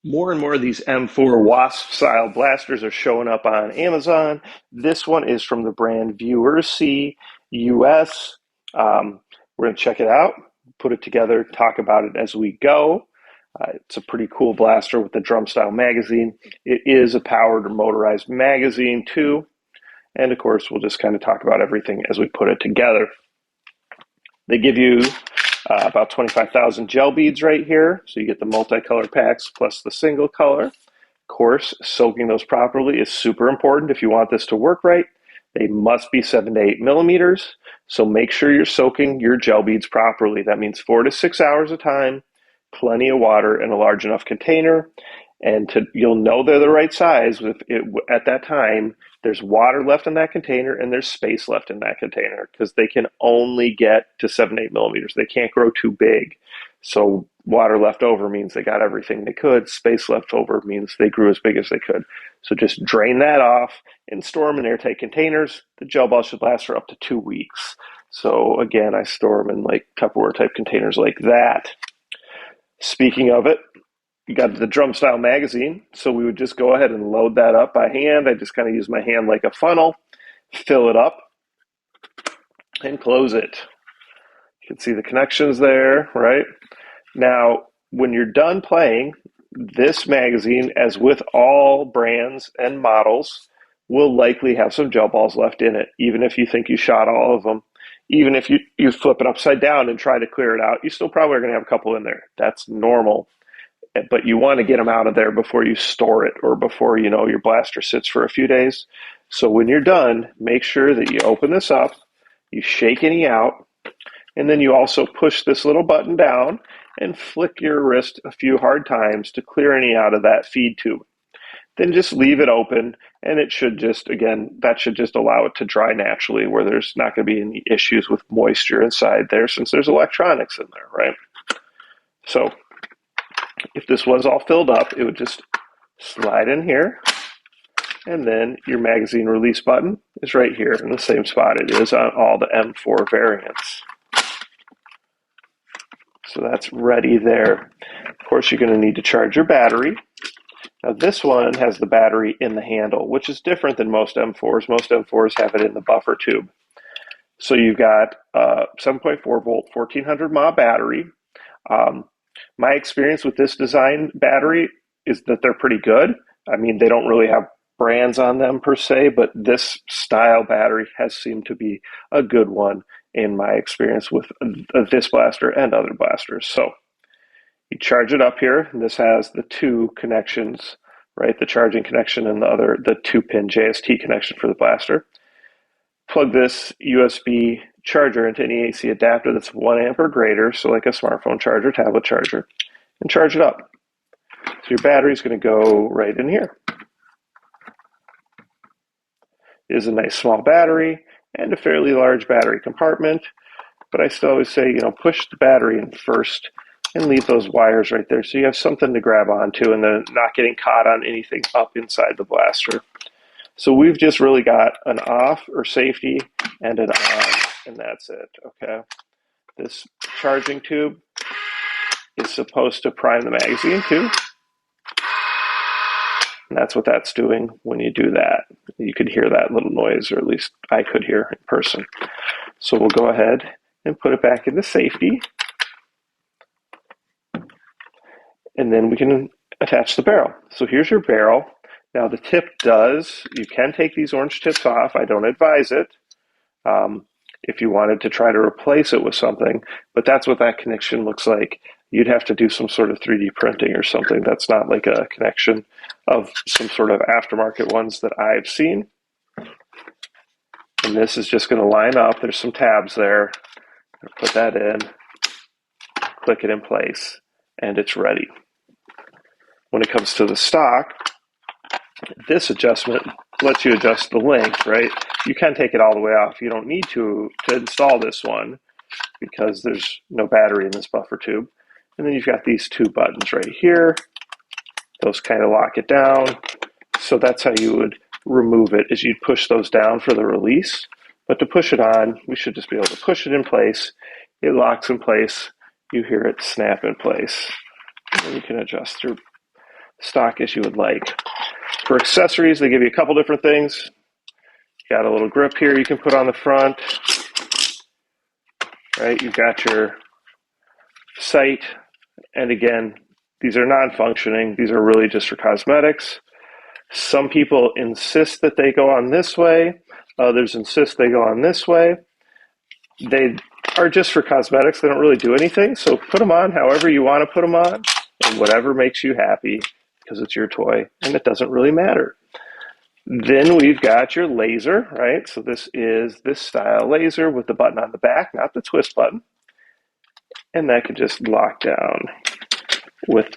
More and more of these M4 WASP style blasters are showing up on Amazon. This one is from the brand VUESRY US. We're going to check it out, put it together, talk about it as we go. It's a pretty cool blaster with the drum style magazine. It is a powered or motorized magazine too. And of course, we'll just kind of talk about everything as we put it together. They give you about 25,000 gel beads right here. So you get the multicolor packs plus the single color. Of course, soaking those properly is super important if you want this to work right. They must be 7 to 8 millimeters. So make sure you're soaking your gel beads properly. That means 4 to 6 hours of time, plenty of water in a large enough container. And you'll know they're the right size at that time. There's water left in that container and there's space left in that container because they can only get to 7 to 8 millimeters. They can't grow too big. So water left over means they got everything they could. Space left over means they grew as big as they could. So just drain that off and store them in airtight containers. The gel balls should last for up to 2 weeks. So again, I store them in like Tupperware type containers like that. Speaking of it, you got the drum style magazine, so we would just go ahead and load that up by hand. I just kind of use my hand like a funnel, fill it up, and close it. You can see the connections there, right? Now, when you're done playing, this magazine, as with all brands and models, will likely have some gel balls left in it, even if you think you shot all of them. Even if you flip it upside down and try to clear it out, you still probably are going to have a couple in there. That's normal. But you want to get them out of there before you store it or before your blaster sits for a few days. So when you're done, make sure that you open this up, you shake any out, and then you also push this little button down and flick your wrist a few hard times to clear any out of that feed tube. Then just leave it open, and it should just, again, that should just allow it to dry naturally where there's not going to be any issues with moisture inside there since there's electronics in there, right? So if this was all filled up, it would just slide in here, and then your magazine release button is right here in the same spot it is on all the M4 variants. So that's ready there. Of course, you're going to need to charge your battery. Now this one has the battery in the handle, which is different than most M4s. Most M4s have it in the buffer tube. So you've got 7.4 volt, 1400 mAh battery. My experience with this design battery is that they're pretty good. I mean, they don't really have brands on them per se, but this style battery has seemed to be a good one in my experience with this blaster and other blasters. So you charge it up here, and this has the two connections, right? The charging connection and the 2-pin JST connection for the blaster. Plug this USB charger into any AC adapter that's 1 amp or greater, so like a smartphone charger, tablet charger, and charge it up. So your battery is going to go right in here. It is a nice small battery and a fairly large battery compartment, but I still always say, push the battery in first and leave those wires right there so you have something to grab onto and then not getting caught on anything up inside the blaster. So we've just really got an off or safety and an on, and that's it, okay? This charging tube is supposed to prime the magazine too. And that's what that's doing when you do that. You could hear that little noise, or at least I could hear in person. So we'll go ahead and put it back into safety. And then we can attach the barrel. So here's your barrel. Now the tip you can take these orange tips off. I don't advise it if you wanted to try to replace it with something, but that's what that connection looks like. You'd have to do some sort of 3D printing or something. That's not like a connection of some sort of aftermarket ones that I've seen. And this is just going to line up. There's some tabs there. Put that in, click it in place, and it's ready. When it comes to the stock, this adjustment lets you adjust the length, right? You can take it all the way off. You don't need to install this one because there's no battery in this buffer tube. And then you've got these two buttons right here. Those kind of lock it down. So that's how you would remove it, is you'd push those down for the release. But to push it on, we should just be able to push it in place. It locks in place. You hear it snap in place. And you can adjust through stock as you would like. For accessories, they give you a couple different things. Got a little grip here you can put on the front, right? You've got your sight, and again, these are non-functioning. These are really just for cosmetics. Some people insist that they go on this way. Others insist they go on this way. They are just for cosmetics. They don't really do anything. So put them on however you want to put them on and whatever makes you happy, because it's your toy and it doesn't really matter. Then we've got your laser, right? So this is this style laser with the button on the back, not the twist button. And that can just lock down with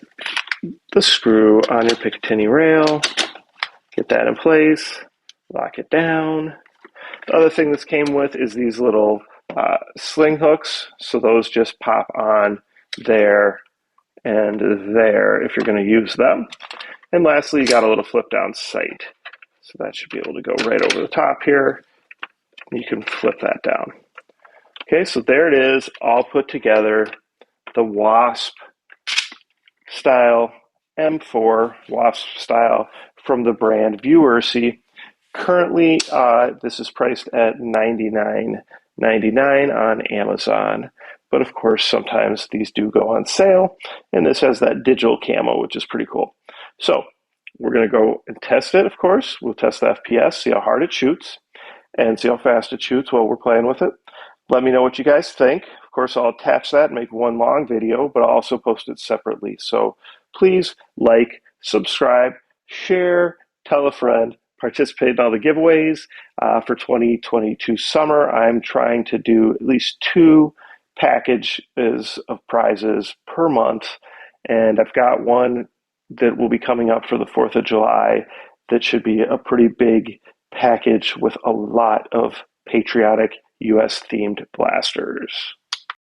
the screw on your Picatinny rail. Get that in place, lock it down. The other thing this came with is these little sling hooks. So those just pop on there and there if you're going to use them. And lastly, you got a little flip down sight. So that should be able to go right over the top here. You can flip that down. Okay, so there it is, all put together. The WASP style M4, WASP style from the brand VUESRY. Currently, this is priced at $99.99 on Amazon. But of course, sometimes these do go on sale. And this has that digital camo, which is pretty cool. So we're going to go and test it, of course. We'll test the FPS, see how hard it shoots, and see how fast it shoots while we're playing with it. Let me know what you guys think. Of course, I'll attach that and make one long video, but I'll also post it separately. So please like, subscribe, share, tell a friend, participate in all the giveaways. For 2022 summer, I'm trying to do at least 2 packages of prizes per month. And I've got one that will be coming up for the 4th of July that should be a pretty big package with a lot of patriotic US themed blasters.